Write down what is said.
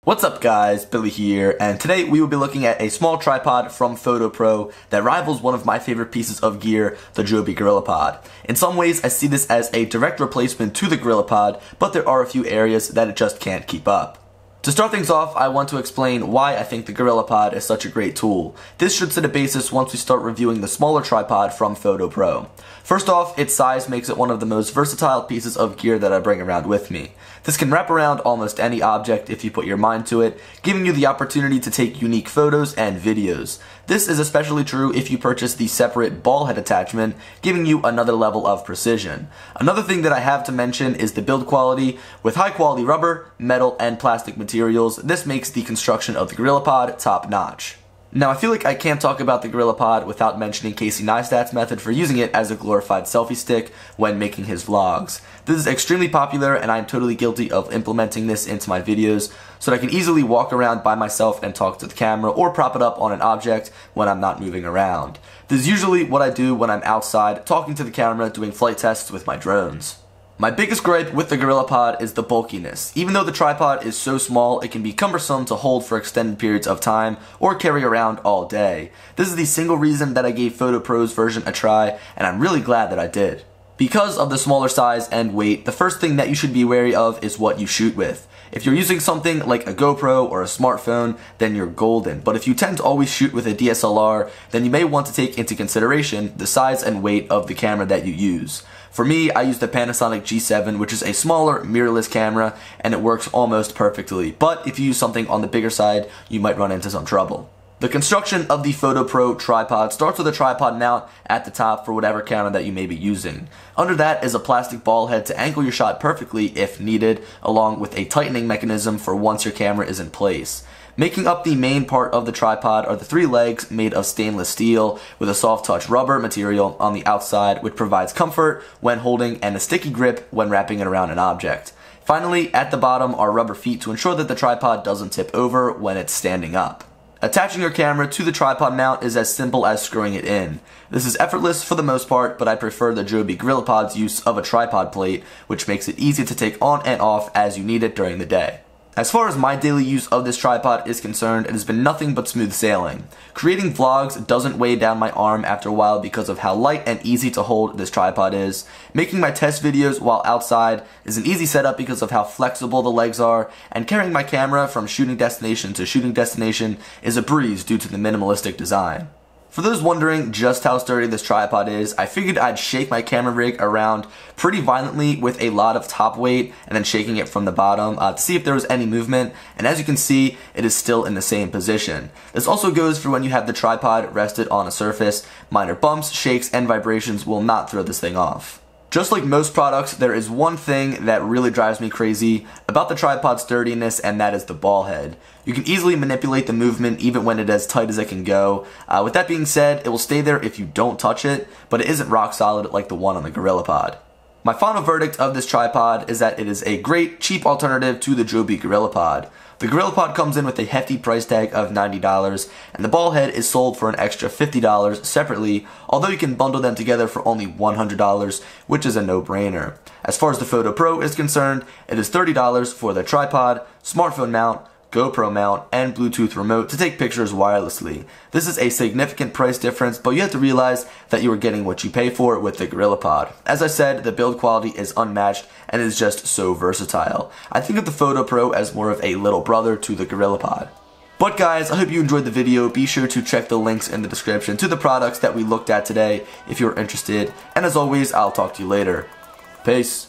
What's up guys, Billy here, and today we will be looking at a small tripod from Photo Pro that rivals one of my favorite pieces of gear, the Joby GorillaPod. In some ways I see this as a direct replacement to the GorillaPod, but there are a few areas that it just can't keep up. To start things off, I want to explain why I think the GorillaPod is such a great tool. This should set a basis once we start reviewing the smaller tripod from Photo Pro. First off, its size makes it one of the most versatile pieces of gear that I bring around with me. This can wrap around almost any object if you put your mind to it, giving you the opportunity to take unique photos and videos. This is especially true if you purchase the separate ball head attachment, giving you another level of precision. Another thing that I have to mention is the build quality. With high quality rubber, metal, and plastic materials, this makes the construction of the GorillaPod top notch. Now I feel like I can't talk about the GorillaPod without mentioning Casey Neistat's method for using it as a glorified selfie stick when making his vlogs. This is extremely popular and I am totally guilty of implementing this into my videos so that I can easily walk around by myself and talk to the camera or prop it up on an object when I'm not moving around. This is usually what I do when I'm outside talking to the camera doing flight tests with my drones. My biggest gripe with the GorillaPod is the bulkiness. Even though the tripod is so small, it can be cumbersome to hold for extended periods of time or carry around all day. This is the single reason that I gave Photo Pro's version a try, and I'm really glad that I did. Because of the smaller size and weight, the first thing that you should be wary of is what you shoot with. If you're using something like a GoPro or a smartphone, then you're golden. But if you tend to always shoot with a DSLR, then you may want to take into consideration the size and weight of the camera that you use. For me, I use the Panasonic G7, which is a smaller mirrorless camera, and it works almost perfectly. But if you use something on the bigger side, you might run into some trouble. The construction of the Photo Pro tripod starts with a tripod mount at the top for whatever camera that you may be using. Under that is a plastic ball head to angle your shot perfectly if needed, along with a tightening mechanism for once your camera is in place. Making up the main part of the tripod are the three legs made of stainless steel with a soft touch rubber material on the outside, which provides comfort when holding and a sticky grip when wrapping it around an object. Finally, at the bottom are rubber feet to ensure that the tripod doesn't tip over when it's standing up. Attaching your camera to the tripod mount is as simple as screwing it in. This is effortless for the most part, but I prefer the Joby GorillaPod's use of a tripod plate, which makes it easy to take on and off as you need it during the day. As far as my daily use of this tripod is concerned, it has been nothing but smooth sailing. Creating vlogs doesn't weigh down my arm after a while because of how light and easy to hold this tripod is. Making my test videos while outside is an easy setup because of how flexible the legs are, and carrying my camera from shooting destination to shooting destination is a breeze due to the minimalistic design. For those wondering just how sturdy this tripod is, I figured I'd shake my camera rig around pretty violently with a lot of top weight and then shaking it from the bottom to see if there was any movement, and as you can see, it is still in the same position. This also goes for when you have the tripod rested on a surface. Minor bumps, shakes, and vibrations will not throw this thing off. Just like most products, there is one thing that really drives me crazy about the tripod's sturdiness, and that is the ball head. You can easily manipulate the movement even when it is as tight as it can go. With that being said, it will stay there if you don't touch it, but it isn't rock solid like the one on the GorillaPod. My final verdict of this tripod is that it is a great, cheap alternative to the Joby GorillaPod. The GorillaPod comes in with a hefty price tag of $90, and the ball head is sold for an extra $50 separately, although you can bundle them together for only $100, which is a no-brainer. As far as the Photo Pro is concerned, it is $30 for the tripod, smartphone mount, GoPro mount, and Bluetooth remote to take pictures wirelessly. This is a significant price difference, but you have to realize that you are getting what you pay for with the GorillaPod. As I said, the build quality is unmatched and is just so versatile. I think of the Photo Pro as more of a little brother to the GorillaPod. But guys, I hope you enjoyed the video. Be sure to check the links in the description to the products that we looked at today if you're interested. And as always, I'll talk to you later. Peace.